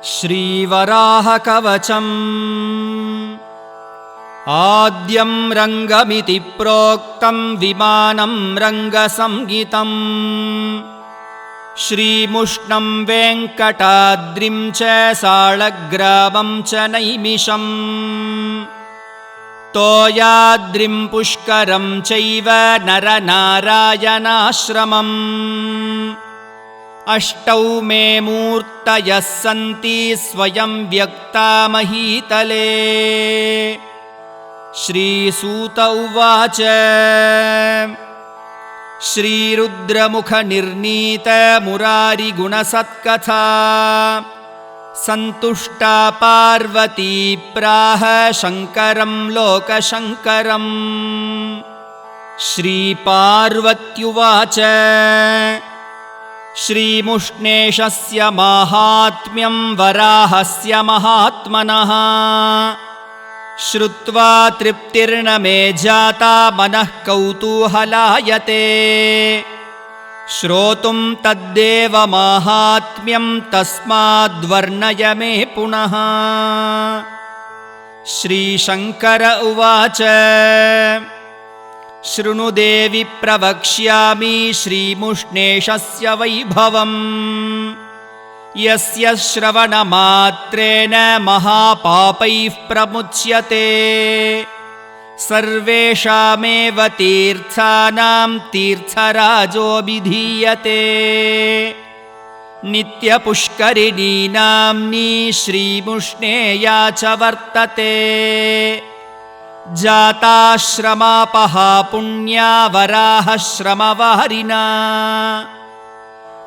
श्रीवराहकवचम् आद्यं रङ्गमिति प्रोक्तं विमानं रङ्गसंहितं श्रीमुष्णं वेङ्कटाद्रिं च साळग्रामं च नैमिषम् तोयाद्रिं पुष्करं चैव नरनारायणाश्रमम् अष्टौ मे मूर्तयः सन्ति स्वयं व्यक्ता महीतले। श्रीसूत उवाच श्रीरुद्रमुखनिर्नीत मुरारिगुणसत्कथा सन्तुष्टा पार्वती प्राह शङ्करं लोकशङ्करम्। श्रीपार्वत्युवाच श्रीमुष्णेशस्य माहात्म्यं वराहस्य महात्मनः श्रुत्वा तृप्तिर्न मे जाता मनः कौतूहलायते। श्रोतुं तद्देव माहात्म्यं तस्माद्वर्णय मे पुनः। श्रीशङ्कर उवाच शृणु देवि प्रवक्ष्यामि श्रीमुष्णेशस्य वैभवम्। यस्य श्रवणमात्रेण महापापैः प्रमुच्यते। सर्वेषामेव तीर्थानां तीर्थराजोऽभिधीयते। नित्यपुष्करिणी नाम्नी श्रीमुष्णेया च वर्तते। जाताश्रमापहा पुण्या वराहश्रमवारिणा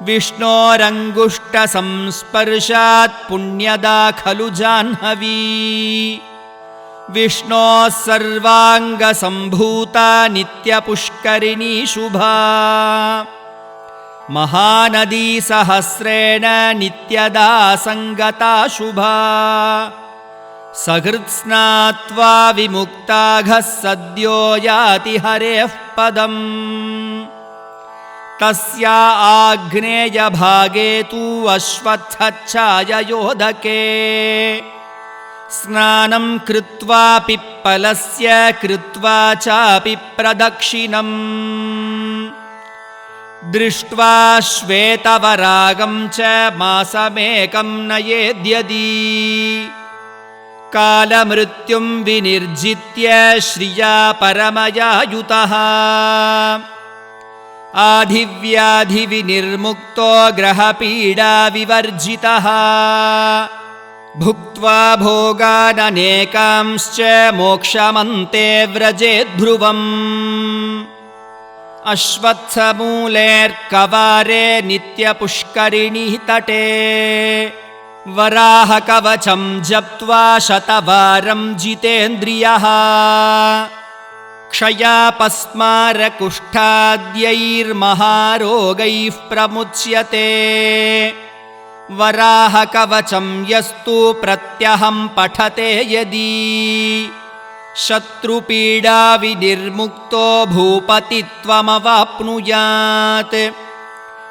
विष्णोरङ्गुष्ठसंस्पर्शात् पुण्यदा खलु जाह्नवी। विष्णोः सर्वाङ्गसम्भूता नित्यपुष्करिणी शुभा। महानदी सहस्रेण नित्यदा सङ्गता शुभा। सकृत्स्नात्वा विमुक्ताघः सद्यो याति हरेः पदम्। तस्या आग्नेयभागे तु अश्वत्थच्छाययोधके। स्नानं कृत्वा पिप्पलस्य कृत्वा चापि प्रदक्षिणम्। दृष्ट्वा श्वेतवरागं च मासमेकं नयेद्यदि। कालमृत्युं विनिर्जित्य श्रिया परमया युतः। आधिव्याधिविनिर्मुक्तो ग्रहपीडा विवर्जितः। भुक्त्वा भोगाननेकांश्च मोक्षमन्ते व्रजेद्ध्रुवम्। अश्वत्थमूलेऽर्कवारे नित्यपुष्करिणी तटे। वराहकवचं जप्त्वा शतवारं जितेन्द्रियः। क्षयापस्मारकुष्ठाद्यैर्महारोगैः प्रमुच्यते। वराहकवचं यस्तु प्रत्यहं पठते यदि। शत्रुपीडा विनिर्मुक्तो भूपतित्वमवाप्नुयात्।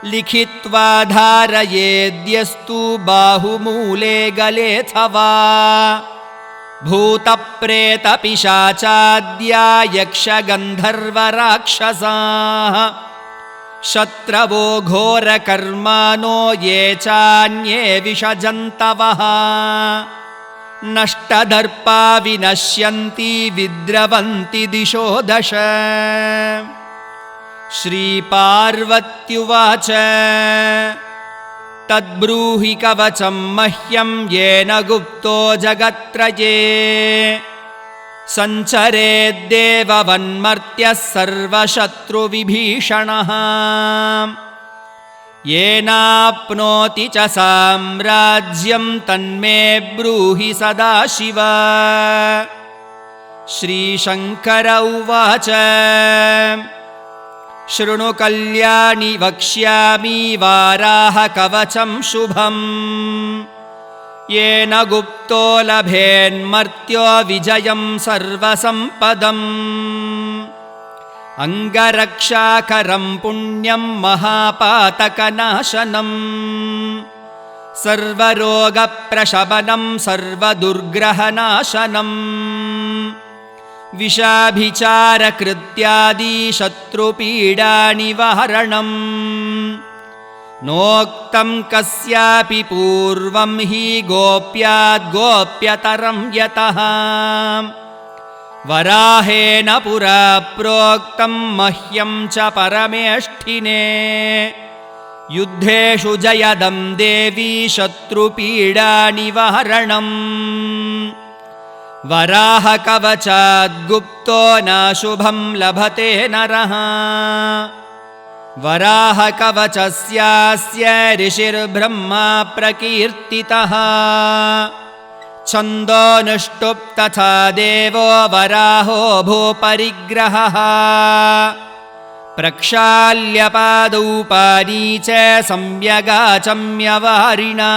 लिखित्वा धारयेद्यस्तु बाहुमूले गलेऽथवा। भूतप्रेतपिशाचाद्या यक्षगन्धर्वराक्षसाः शत्रवो घोरकर्माणो ये चान्ये विषजन्तवः। नष्टदर्पा विनश्यन्ति विद्रवन्ति दिशो दश। श्रीपार्वत्युवाच तद्ब्रूहि कवचं मह्यं येन गुप्तो जगत्त्रये। सञ्चरेद्देववन्मर्त्यः सर्वशत्रुविभीषणः। येनाप्नोति च साम्राज्यं तन्मे ब्रूहि सदाशिव। श्रीशङ्कर उवाच शृणु कल्याणि वक्ष्यामि वाराहकवचं शुभम्। येन गुप्तो लभेन्मर्त्यो विजयं सर्वसम्पदम्। अङ्गरक्षाकरं पुण्यं महापातकनाशनम् सर्वरोगप्रशमनं सर्वदुर्ग्रहनाशनम् विषाभिचारकृत्यादि शत्रुपीडानिवारणम् नोक्तं कस्यापि पूर्वं हि गोप्याद्गोप्यतरं यतः वराहेन पुरा प्रोक्तं मह्यं च परमेष्ठिने युद्धेषु जयदं देवी शत्रुपीडानिवारणम् वराहकवचाद्गुप्तो नाशुभं लभते नरः वराहकवचस्यास्य ऋषिर्ब्रह्मा प्रकीर्तितः छन्दोनुष्टुप् तथा देवो वराहो भूपरिग्रहः प्रक्षाल्यपादौ पानी च सम्यगाचम्यवारिणा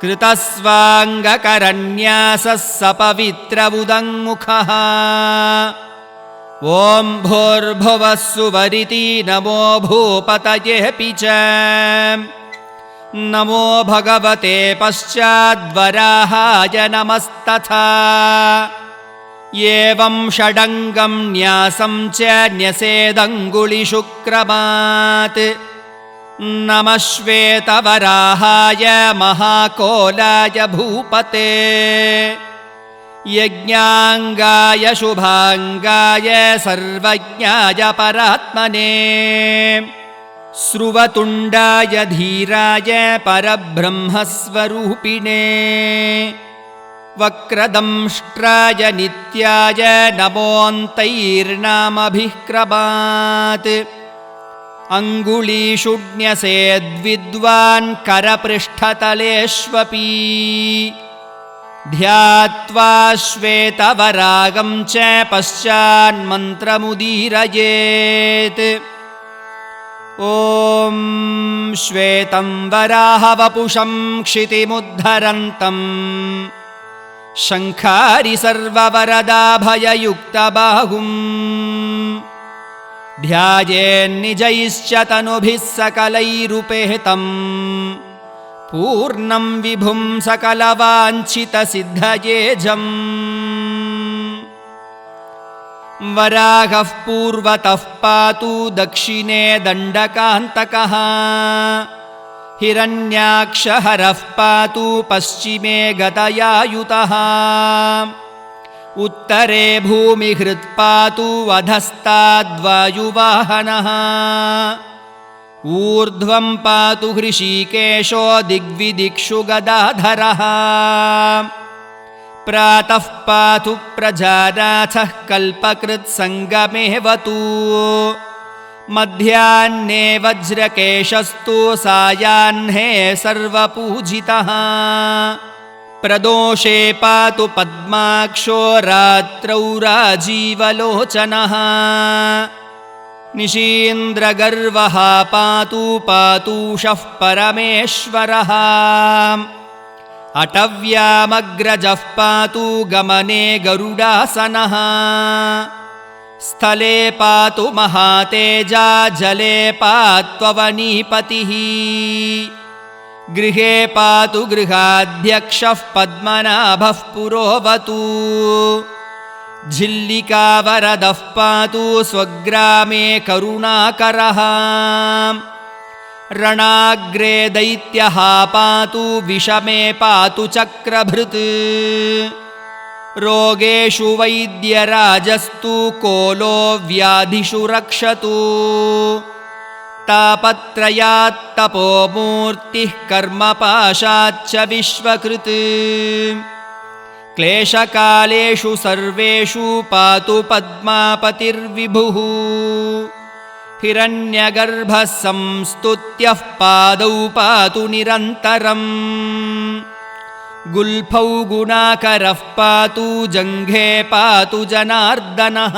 कृतस्वाङ्गकरन्यासः सपवित्र उदङ्मुखः ॐ भूर्भुवः सुवरिति नमो भूपतयेऽपि च नमो भगवते पश्चाद्वराहाय नमस्तथा एवं षडङ्गं न्यासं च न्यसेदङ्गुलिशुक्रमात् नमः श्वेतवराहाय महाकोलाय भूपते यज्ञाङ्गाय शुभाङ्गाय सर्वज्ञाय परात्मने स्रुवतुण्डाय धीराय परब्रह्मस्वरूपिणे वक्रदंष्ट्राय नित्याय नमोऽन्तैर्नामभिक्रमात् अङ्गुलीषुण्यसेद्विद्वान् करपृष्ठतलेष्वपि ध्यात्वा श्वेतवरागं च पश्चान्मन्त्रमुदीरयेत् ॐ श्वेतं वराहवपुषं क्षितिमुद्धरन्तम् शङ्खारि सर्ववरदाभययुक्तबाहुम् ध्यायेन्निजैश्च तनुभिः सकलैरुपेतम् पूर्णं विभुं सकलवाञ्छितसिद्धयेजम् वराहः पूर्वतः पातु दक्षिणे दण्डकान्तकः हिरण्याक्षहरः पातु पश्चिमे गदयायुतः उत्तरे भूमिहृत् पातु अधस्ताद्वायुवाहनः ऊर्ध्वं पातु हृषीकेशो दिग्विदिक्षु गदाधरः प्रातः पातु प्रजानाथः कल्पकृत् सङ्गमेवतु मध्याह्ने वज्रकेशस्तु सायाह्ने सर्वपूजितः प्रदोषे पातु पद्माक्षो रात्रौ राजीवलोचनः निशीन्द्रगर्वः पातु पातूषः परमेश्वरः अटव्यामग्रजः पातु गमने गरुडासनः स्थले पातु महातेजा जले पात्ववनीपतिः गृहे पातु गृहाध्यक्षः पद्मनाभः पुरोवतु झिल्लिकावरदः पातु स्वग्रामे करुणाकरः रणाग्रे दैत्यः पातु विषमे पातु चक्रभृत् रोगेषु वैद्यराजस्तु कोलो व्याधिषु रक्षतु तापत्रयात्तपोमूर्तिः कर्मपाशाच्च विश्वकृत् क्लेशकालेषु सर्वेषु पातु पद्मापतिर्विभुः हिरण्यगर्भः संस्तुत्यः पादौ पातु निरन्तरम् गुल्फौ गुणाकरः पातु जङ्घे पातु जनार्दनः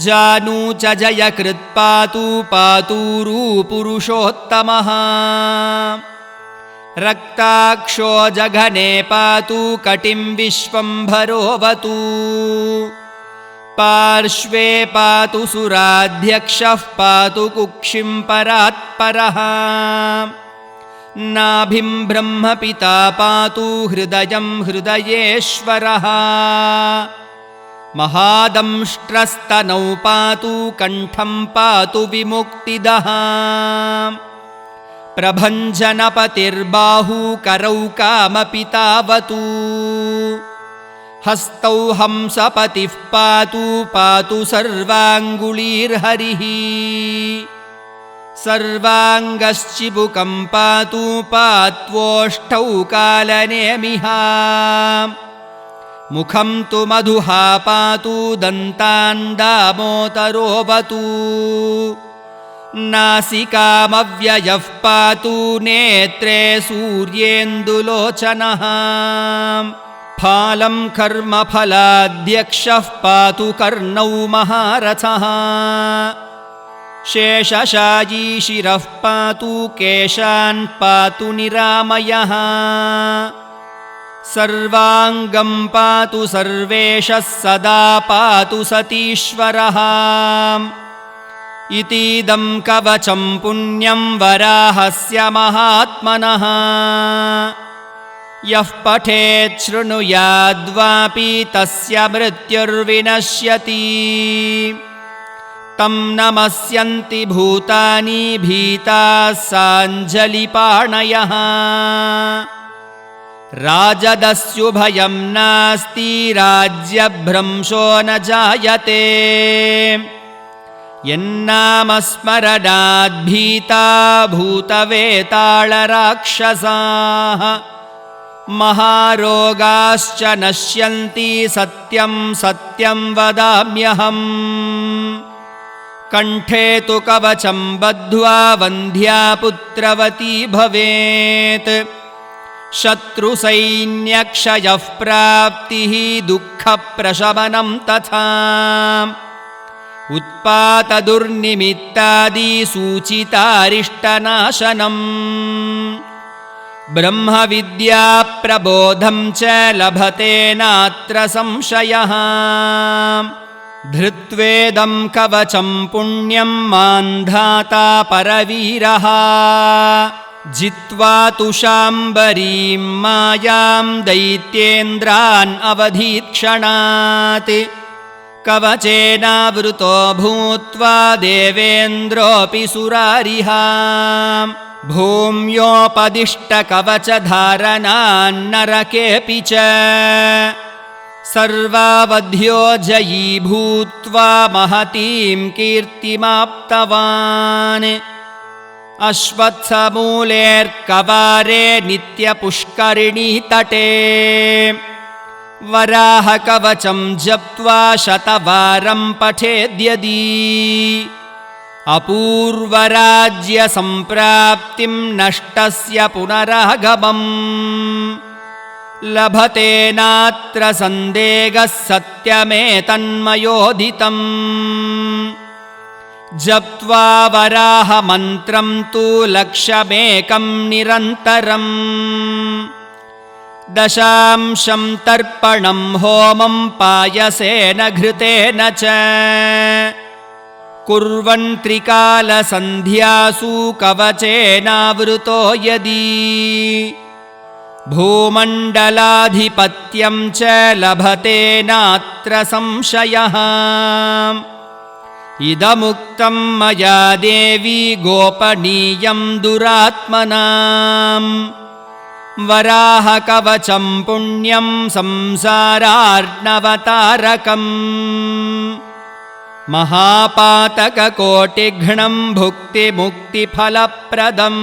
जानू च जयकृत् पातु पातूरु पुरुषोत्तमः रक्ताक्षो जघने पातु कटिं विश्वम्भरोऽवतु पार्श्वे पातु सुराध्यक्षः पातु कुक्षिं परात्परः नाभिं ब्रह्मपिता पातु हृदयं हृदयेश्वरः महादंष्ट्रस्तनौ पातु कण्ठं पातु विमुक्तिदः प्रभञ्जनपतिर्बाहु करौ कामपितावतु हस्तौ हंसपतिः पातु पातु सर्वाङ्गुलीर्हरिः सर्वाङ्गश्चिबुकं पातु पात्वोष्ठौ कालनेमिः मुखं तु मधुहा पातु दन्तान् दामोदरोऽवतु नासिकामव्ययः पातु नेत्रे सूर्येन्दुलोचनः फालं कर्मफलाध्यक्षः पातु कर्णौ महारथः शेषशायी शिरः पातु केशान् पातु निरामयः सर्वाङ्गं पातु सर्वेशः सदा पातु सतीश्वरः इतीदं कवचं पुण्यं वराहस्य महात्मनः यः पठेत् शृणुयाद्वापि तस्य मृत्युर्विनश्यति तं नमस्यन्ति भूतानि भीताः साञ्जलिपाणयः राजदस्युभयं नास्ति राज्यभ्रंशो न जायते यन्नामस्मरणाद्भीता भूतवेतालराक्षसाः महारोगाश्च नश्यन्ति सत्यं सत्यं वदाम्यहम् कण्ठे तु कवचं बद्ध्वा वन्ध्या पुत्रवती भवेत् शत्रुसैन्यक्षयः प्राप्तिः दुःखप्रशमनं तथा उत्पातदुर्निमित्तादिसूचितारिष्टनाशनम् ब्रह्मविद्याप्रबोधं च लभते नात्र संशयः धृत्वेदं कवचं पुण्यं मान्धाता परवीरः जित्वा तु शाम्बरीं मायां दैत्येन्द्रान् अवधीत्क्षणात् कवचेनावृतो भूत्वा देवेन्द्रोऽपि सुरारिः भूम्योपदिष्टकवचधारणान्नरकेऽपि च सर्वावध्यो जयी भूत्वा महतीं कीर्तिमाप्तवान् अश्वत्थमूलेऽर्कवारे नित्यपुष्करिणीतटे वराहकवचं जप्त्वा शतवारं पठेद्यदि अपूर्वराज्यसम्प्राप्तिं नष्टस्य पुनरागमम् लभते नात्र सन्देहः सत्यमेतन्मयोदितम् जप्त्वा वराहमन्त्रं तु लक्षमेकं निरन्तरम् दशांशं तर्पणं होमं पायसेन घृतेन च कुर्वन् त्रिकालसन्ध्यासु कवचेनावृतो यदि भूमण्डलाधिपत्यं च लभते नात्र संशयः इदमुक्तं मया देवी गोपनीयं दुरात्मनाम् वराहकवचं पुण्यं संसारार्णवतारकम् महापातककोटिघ्नं भुक्तिमुक्तिफलप्रदम्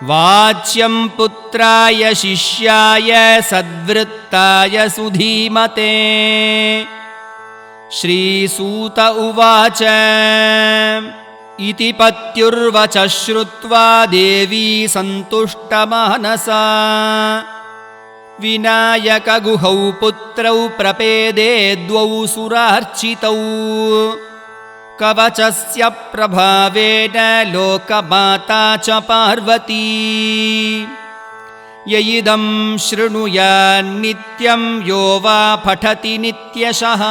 वाच्यं पुत्राय शिष्याय सद्वृत्ताय सुधीमते श्रीसूत उवाच इति पत्युर्वचः श्रुत्वा देवी सन्तुष्टमानसा विनायकगुहौ पुत्रौ प्रपेदे द्वौ सुरार्चितौ कवचस्य प्रभावेन लोकमाता च पार्वती य इदं शृणुयान्नित्यं यो वा पठति नित्यशः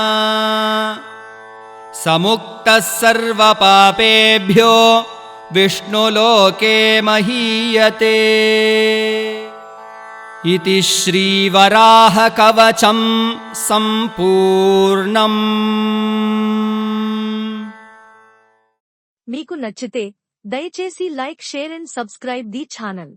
समुक्तः सर्वपापेभ्यो विष्णुलोके महीयते। इति श्रीवराहकवचं सम्पूर्णम्। మీకు నచ్చితే దయచేసి like, share and subscribe the channel.